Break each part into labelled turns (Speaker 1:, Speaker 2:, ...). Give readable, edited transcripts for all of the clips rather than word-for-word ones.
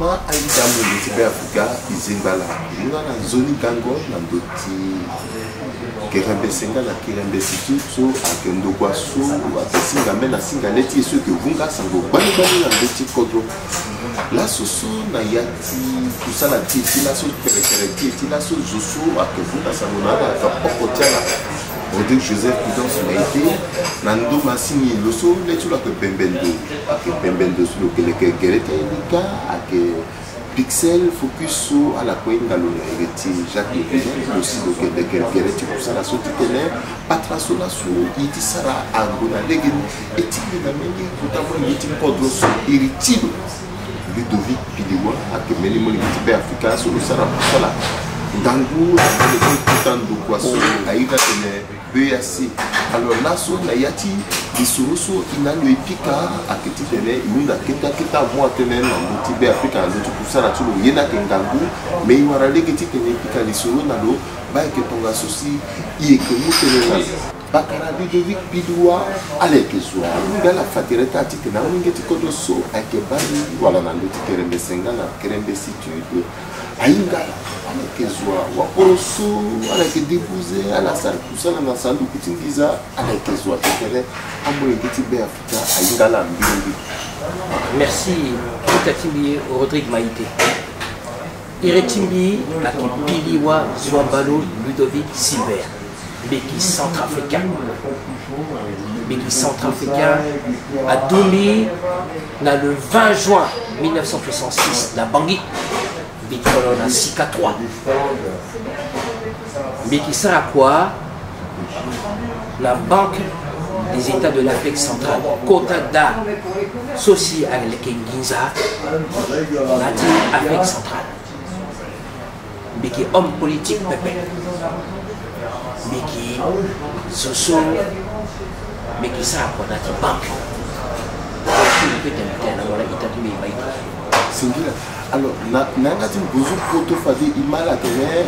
Speaker 1: ma aida mo be Africa izingala nga na zone gango na ndoti kerembe senga na kerembe situ so akendo kwa so asinga mena singa leti so ke vunga sango bani na ndoti kodro la soso na yati kusala titi la so perekere titi la so zoso akevunga sango na ka poko tiala Rodrigue Joseph Prudence Maïté, Nando Massini, le son, les tout là que Pembendo, sur le Gereta Elika, avec Pixel, Focus sur à la Coin Galon, héritier Jacques Le aussi le Gereta, pour ça la sortie ténèbre, Patrasola sur Itisara, Angona, Legen, et Tilinameni, notamment Yitim Podros, héritier Ludovic Pidiwa, avec Mélimoni Tibé Africain, sur le Sara Poussala. Dangu, le de poisson, Aïda BAC. Alors là, sur la yati, les sources, il a le pica, à petit télé, il a kita moi tenir dans Tibet africain, l'autre pour ça, là, tout le yéna kengangu, mais il y aura les petits pica, les sources, nalo, bah, que ton associé, il est que nous tenons. Bakara Ludovic Pidoua, allez que soit, la fatireta a tité, n'a pas été contre so, avec Bani, voilà, dans le terrain de Senga, la Kerembe situe. Aïnga, avec Kezoa, Waporoso, avec déposé à la salle, tout ça, dans la salle de Coutingiza, avec Kezoa, Africa, Aïnga,
Speaker 2: merci, Itatimbi, Rodrigue Maïté. Iretimbi, Akipiliwa, Zouambalo, Ludovic Silver, Béki centrafricain. Béki centrafricain a donné le 20 juin 1966, la Bangui. Bicolona 6K3. Mais qui sert à quoi? La Banque des États de l'Afrique centrale, Kotada, Sosi avec Ginza, l'Afrique centrale. Mais qui est homme politique, Pépé. Mais qui Soso, mais qui sert à quoi? La banque.
Speaker 1: Alors, nangati bozo poto fadi imala tene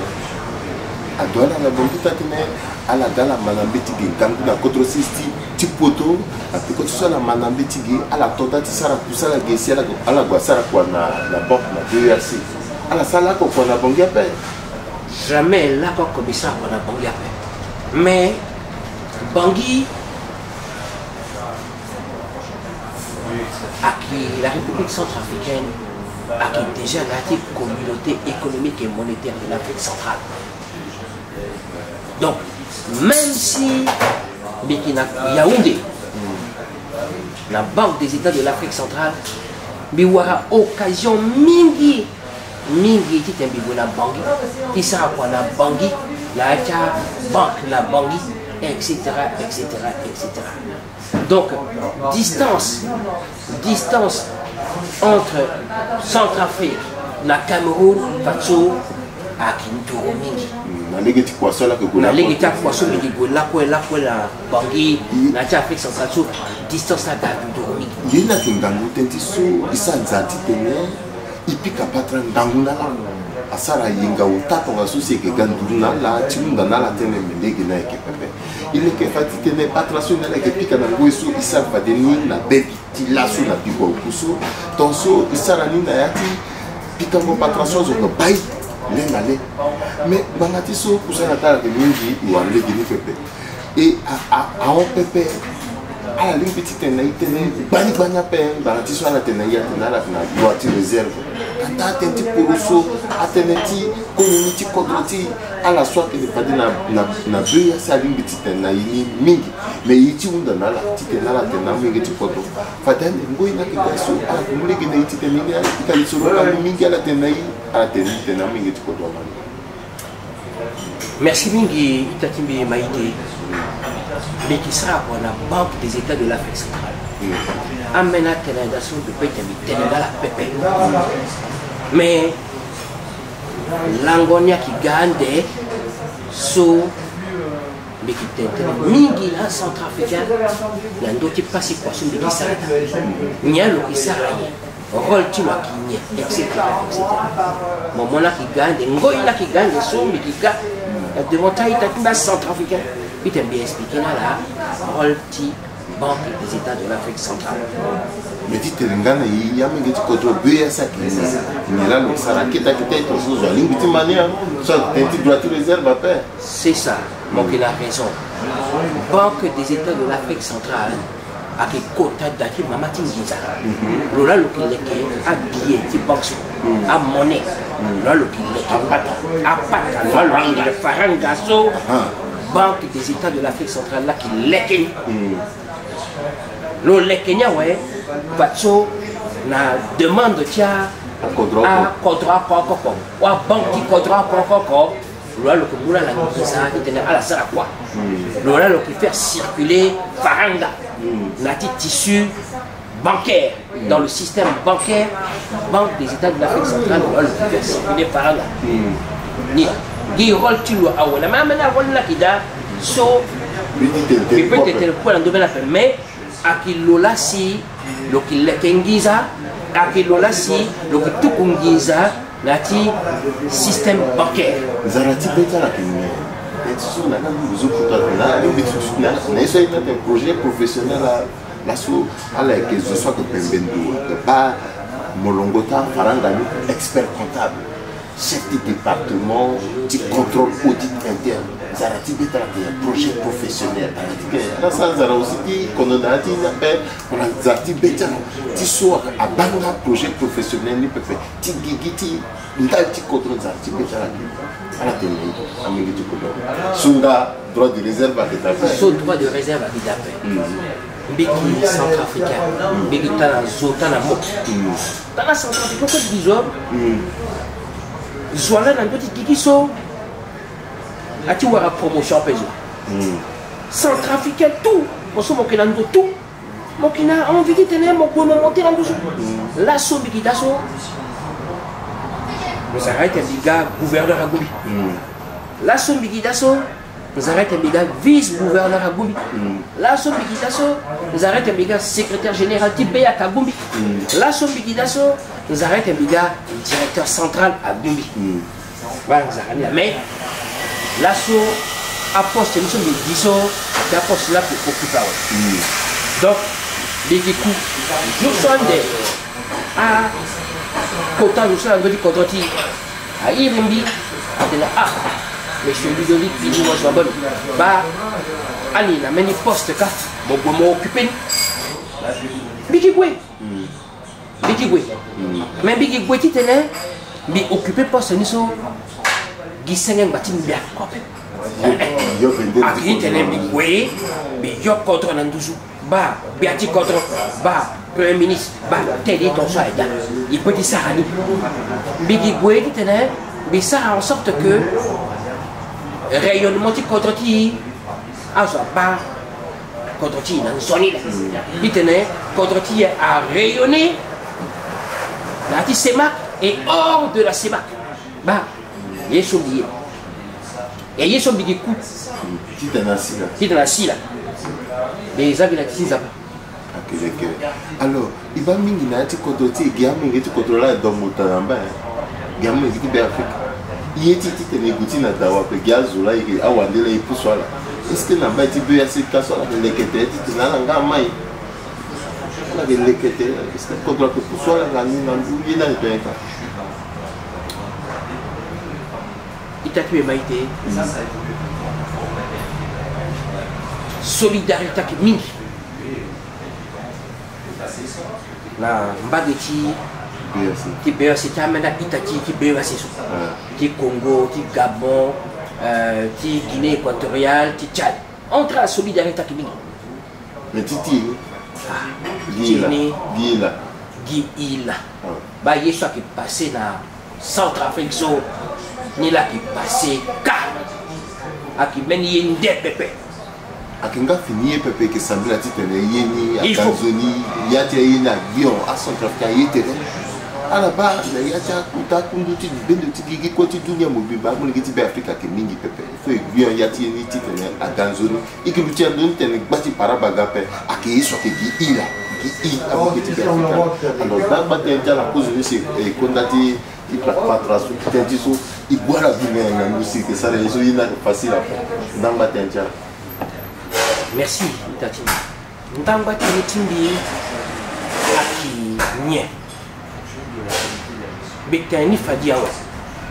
Speaker 1: adona na bongita tene ala dala manambeti ge gangu na kodro sisti tipoto apiko tso la manambeti ge ala tota tisara kusala ge si ala gwa sara kwa na banque na BAC ala sala ko kwa na bongia pe
Speaker 2: jamais là ko commissaire kwa na bongia pe mais Bangui la République centrafricaine a déjà la communauté économique et monétaire de l'Afrique centrale. Donc, même si Yaoundé, la Banque des États de l'Afrique centrale, il y aura occasion mingi qui est la Bangui, qui sera quoi la Bangui, la banque la Bangui, etc., etc., etc. Donc, distance entre Centrafrique, la Cameroun, Fatso, à Kintoro Mingi.
Speaker 1: La légati poisson là que vous
Speaker 2: la légati poisson mais la Bangui, la Afrique centrale, distance à Kintoro Mingi.
Speaker 1: Il y a qui n'gangu tentiso, isanzati tene, ipika patran nganguna la. Asara yinga utata wa susi ke ganduna la chimunda na la tene melege na ke pepe. Il est que fatite ne patration na ke pika na ngoisu isa vadeni na bebi tilasu na biko kuso. Tonso isara ni na yati pika mo patration zo bai lenga le. Mais bangati so kusana ta ke mingi wa lege ni pepe. Et a on pepe à la ligne petite na itene bani banya pe bangati so na tene ya na la na voiture réserve. Atenti poroso, atenti community kodroti à la soit que pas na buya saling petite na yini mingi mais yiti unda na la tite na la tena mingi tikodo fadane ngoi na kigaso a mulege na yiti mingi ikali solo ka mingi ala tena yi ala tena mingi tikodo mani.
Speaker 2: Merci mingi Itatimbi Maïté. Mais qui sera pour la Banque des États de l'Afrique centrale. Amena tenadation de Pétami tenada la pépé. Mais l'angonia qui gagne so mais qui t'intéresse mingi la centrafricain l'ando qui passe poisson de qui s'arrête nialo qui s'arrête rôle tu m'as qui etc etc moment là qui gagne ngoi là qui gagne so mais qui gagne devant taille ta centrafricain il t'a bien expliqué là rôle Banque des États de l'Afrique centrale.
Speaker 1: mais dit telengana il y a même des contrôles bien ça qui est là le saraketa qui est toujours sur ligne de manière ça tu dois te réserve à faire.
Speaker 2: C'est ça, donc il a raison. Banque des États de l'Afrique centrale a des quotas d'acquis Mamati Ngiza. Lola le kileke a billet qui boxe a monnaie. Lola le kileke a pata lola le farangaso. Banque des États de l'Afrique centrale là qui leke. Le lekenya ouais patso na demande tia a contrat quoi ou a banque qui contrat quoi. Lola le kumula la Ngiza qui tenait à la sara quoi. Lola le qui faire circuler faranga. Nati tissu bancaire dans le système bancaire, Banque des États de l'Afrique centrale, le fait circuler par là. Ni qui rôle tu as ou la même rôle là qui da so il peut être le point dans domaine mais à qui lola si le qui le kengiza à qui lola si le qui tout kungiza nati système bancaire.
Speaker 1: Zarati beta la un projet professionnel à la que ce soit que Pembendo, pas Molongota, Farangani, expert comptable, chef de département, du contrôle audit interne. Zarati Beta, un projet professionnel. Dans ça, Zara aussi dit qu'on a dit, on a Zarati Beta, tu sois à Banga, projet professionnel, il peut faire, tu gigiti, tu contrôles Zarati Beta. À la télé, à Mélodie Kodon. Sunga, droit de réserve à l'État.
Speaker 2: Son droit de réserve à l'État. Biki centrafricain. Biki tana zo tana mok. Tana centrafricain, pourquoi tu dis zo? Zoala dans petit kiki so. Ati wara promotion peso. Centrafricain tout. On se moque dans tout. Mokina envie de tenir mon bon monter dans tout. La so biki daso. Nous arrêtons un biga gouverneur à Goubi. La Sombigi d'Asso, nous arrêtons un biga vice-gouverneur à Goubi. La Sombigi d'Asso, nous arrêtons un biga secrétaire général Tibé à Goubi. La Sombigi d'Asso, nous arrêtons un biga directeur central à Goubi. Voilà, nous arrêtons. Mais l'assaut apporte une somme de 10 ans, qui apporte cela pour occuper. Donc, les coups, nous sommes des. Quand nous sommes venus contre lui, à Irimbi, ah, monsieur Ludovic, il moi je suis bon. Bah, allez, la même poste, bon, bon, occupé. Bigigwe. Bigigwe. Mais Bigigwe, tu t'es mais occupé poste, nous sommes. Gissengen batim bien. Ah, qui t'es Bigigwe, mais yo contre Nandouzu. Bah, Biati contre, bah. Premier ministre, tel est ton choix, il peut dire ça à nous. Bigigwe, mais ça en sorte que rayonnement contre qui, ah, ça pas contre qui, dans son île. Il tenait contre qui a rayonné, la CEMAC et hors de la CEMAC. Bah, il est oublié. Et il est oublié coup. Qui est assis là. Les avis là qui sont
Speaker 1: alors, il va mingi na ti kodoti gamingi ti contrôler dans motanamba. Gamingi ki Afrique. Yeti ti teneguti na dawa pe gazola yi awandela yi puswala. Est-ce que na ba ti be assez kasola de lekete ti na nga mai. Na de lekete, est-ce que contrôle pe puswala ngani na nduye na ipeka.
Speaker 2: Itatu maite. Solidarité ki mingi. La Mbageti, qui peut se terminer à Itati, qui peut se qui Congo, qui Gabon, qui Guinée équatoriale, qui Tchad. Entre la solidarité qui
Speaker 1: mais Titi,
Speaker 2: Guilla. Bah, il y a ça qui est passé dans Centrafrique, ni là qui est passé, à qui mène une DPP.
Speaker 1: Akinga fini pepe que semble à titre yeni à Tanzanie yati yeni à Guillaume à Centrafrique yete à la base il y a ta kunduti bendo tigigi koti dunia mobiba mo ngiti be Africa ke mingi pepe faut Guillaume yati yeni titre à Tanzanie ikilutia don tene bati parabaga pe akiyi so ke ila gi abo ngiti be Africa alors da batte la cause de ce kondati il patration qui dit so il boit la vie na musique que ça les so ina facile à faire dans batte.
Speaker 2: Merci, Itati. Nous avons battu le timbi à Nye. Bekani Fadia.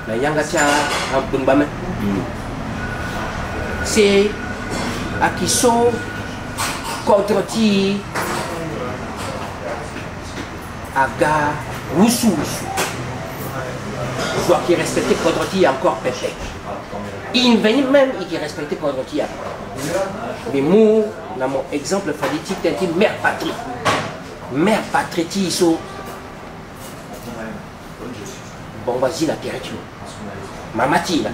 Speaker 2: La Yangatia Bumbame. C'est à qui sont contre ti aga Wusu Wusu. Soit qui respectait contre ti encore pépé. Il venait même qui respectait contre ti. Mais moi, dans mon exemple, fallait-il t'es mère patrie. Mère patrie ti so. Bon vas-y la terre tu. Mamati là.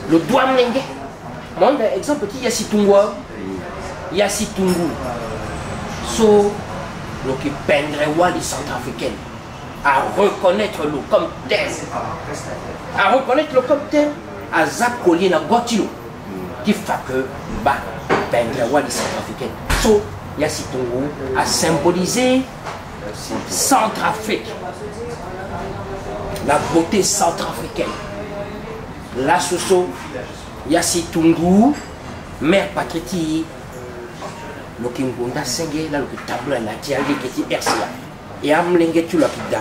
Speaker 2: Le doigt m'engue. Mon exemple petit Yassitungwa. Yassitungu. So le qui peindrait les centrafricains à reconnaître le comme tel. À reconnaître le comme tel à Zap Collier na Gotilo. Qui fait que bah peindrait les centrafricains. So Yassitungu a symbolisé Centrafrique. La beauté centrafricaine. La Soso, Yassitungu, mère Patriti, le Kimbunda Senge, là, le tableau, la Tiali, qui est RCA. Et Amlenge, tu l'as pida.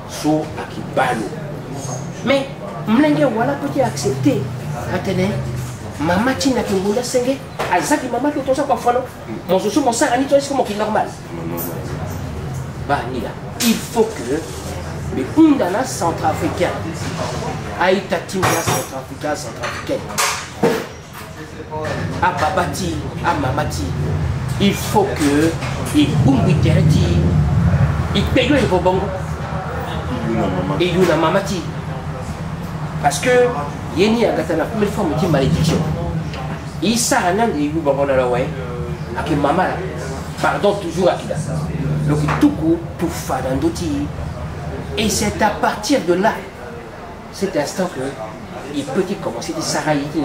Speaker 2: So, Akibalo. Mais, Mlenge, voilà, peut-il accepter. Attendez, Maman Tina Kimbunda Senge, Azaki, maman, tout ça, quoi, follow. Mon Soso, mon sang, Anito, est-ce que c'est normal? Bah, Nila, il faut que. Mais Undana centrafricain, Aïtatimia centrafricaine, à Babati, à Mamati, il faut que les Bumbuiterti, ils payent les Bobongo, et Yuna Mamati. Parce que Yeni a gâté la première fois, me dit malédiction. Il s'arrête de Yubongo dans la way, avec maman, pardon, toujours à Kida. Donc tout coup, tout fadandoti. Et c'est à partir de là, cet instant que il peut commencer à s'arrêter,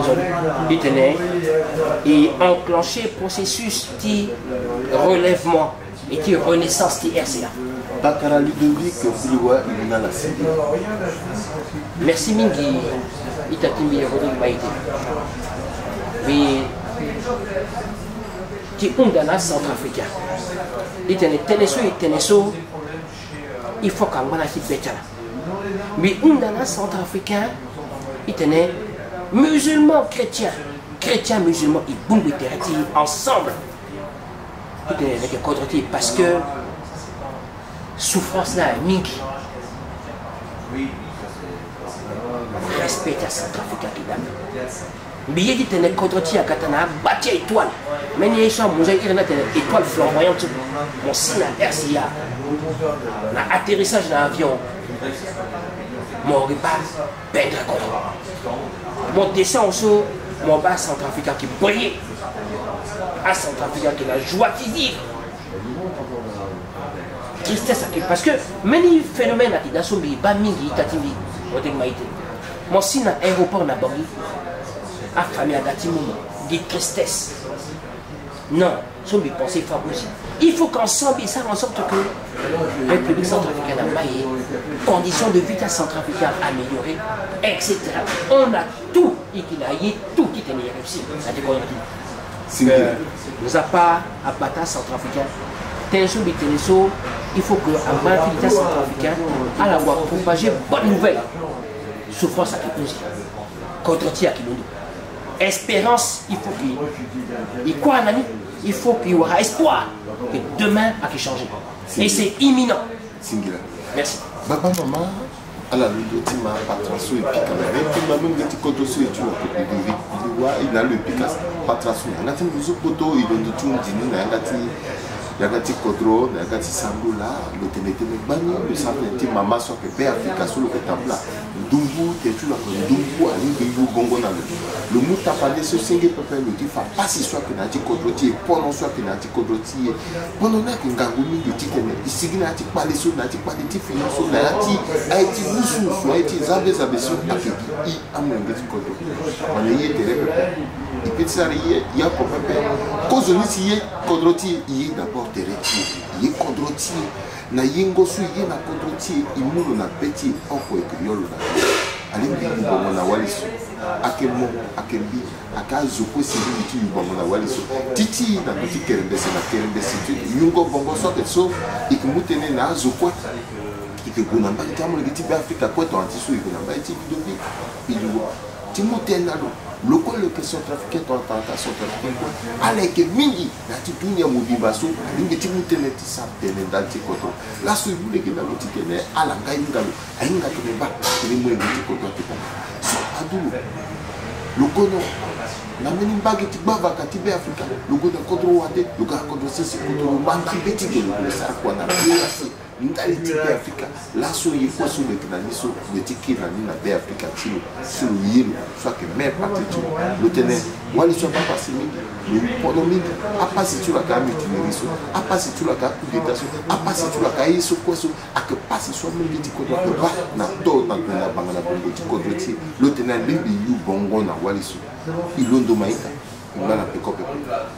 Speaker 2: et enclencher le processus de relèvement et de renaissance de RCA.
Speaker 1: Bakara Ludovic, il a la CD.
Speaker 2: Merci Mingi, Itatimbi Rodrigue Maïté. Mais qui ont dans la centrafricain. Il Teneso, il faut qu'on ait un peu. Mais on dans le centrafricain, il tenait musulmans, chrétiens, musulmans, ils bombent ensemble. Il tenait avec un contre parce que souffrance là, mingi. Respect à centrafricain qui dame. Mais il tenait contre à Katana, bâti étoile. Mais il y a une étoile flamboyante. Mon signe à RCA. Un atterrissage dans l'avion. Mon repas, peindre contre. Mon descend aussi, mon bas centrafricain qui brille. À centrafricain qui a la joie qui vit. Tristesse parce que même les phénomènes qui sont bas mingi tatimi mon signe à aéroport n'a pas à famille à Gatimoum, des tristesses. Non, sont des pensées fameuses. Il faut qu'ensemble, ils fassent en sorte que la République centrafricaine a maillé, conditions de vie centrafricaine améliorées, etc. On a tout, et qu'il a eu tout qui était réussi. Nous n'avons pas à battre centrafricain. Il faut que la militaire centrafricaine à la voie propager bonne nouvelle. Souffrance à Kipouzi, contre-tir à Kilondo. Espérance, il faut qu'il croit en ami, il faut qu'il y aura espoir que demain a changé. Et c'est imminent. Merci.
Speaker 1: Baba maman, à la lutte, ma patrasso et pique ma même petit côté sur tu il a le picasse patrasso. On a une photo, il donne tout dîner, Yagati Kodro, Yagati Sambula, le Ténété Bani, le Saint-Petit Mama soit que Père Africa sur le tabla. Dumbu, Tétu la Dumbu, Alingu, Gongona. Le Mouta Palais, ce single peuple le dit, pas si soit que Nati Kodroti, pendant soit que Nati Kodroti, pendant que Ngagoumi, le titre, il s'agit Nati Palais, Nati Palais, Finanço, Nati, Haïti, Moussou, Haïti, Zabé, Zabesson, Afiki, Amengeti Kodro. On est été il peut s'arrêter, il y a pour peuple. Cause de nous, Kodroti, il est d'abord. Il est condrotier, na yengosu il est na condrotier, il moule na petit en quoi que yolo na. alingi bongo na waliso akemo akembi akazo ko sili tu bongo na waliso titi na petit kerembese na kerembese tu yungo bongo sote so ikimutene na zokwa ikiguna mbali tamu ngiti ba Afrika kwetu antisu ikuna mbali ti bidobi iluwa timutena lo le question trafiqué ton tentation trafiqué quoi avec mingi na titunya mobimba so lingi timutene ti sa tene ndati koto la so ibule ke na lotikene ala ngai ngalo ainga to ba ni mo ngiti koto tipa so adulu le kono na meni mbagi ti baba katibe Afrika le gono kodro wade le ga kodro sisi kodro mbanga beti ke le sa kwa na biasi ndali ti be Afrika la so yiko so le kinaniso le tiki na ni na be Afrika tilo sur yelo soit que même parti tu le tenait wali so pas passer mingi le pono mingi a pas si tu la ka mutineriso a pas si tu la ka coup d'état a pas si tu la ka yeso koso a que pas si so mingi ti ko to ba na to na banga na bongo ti ko ti le tenait bibi yu bongo na wali so ilondo maika ngana pekope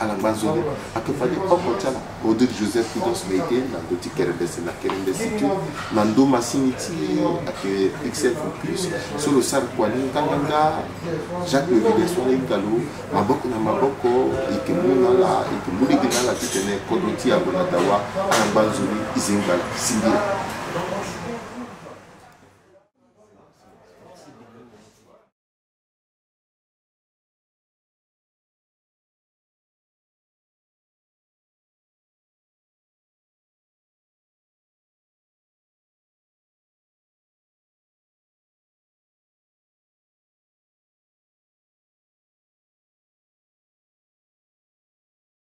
Speaker 1: ala bazone akefali okotala Odile Joseph Kudos Meite na doti kerebese na kerebese tu mando masiniti ake XF plus solo sar kwani kanganga Jacques Levides wala ngalo maboko na maboko ikemuna la ikemuli kinala tutene kodoti abona dawa ala bazone izingala singira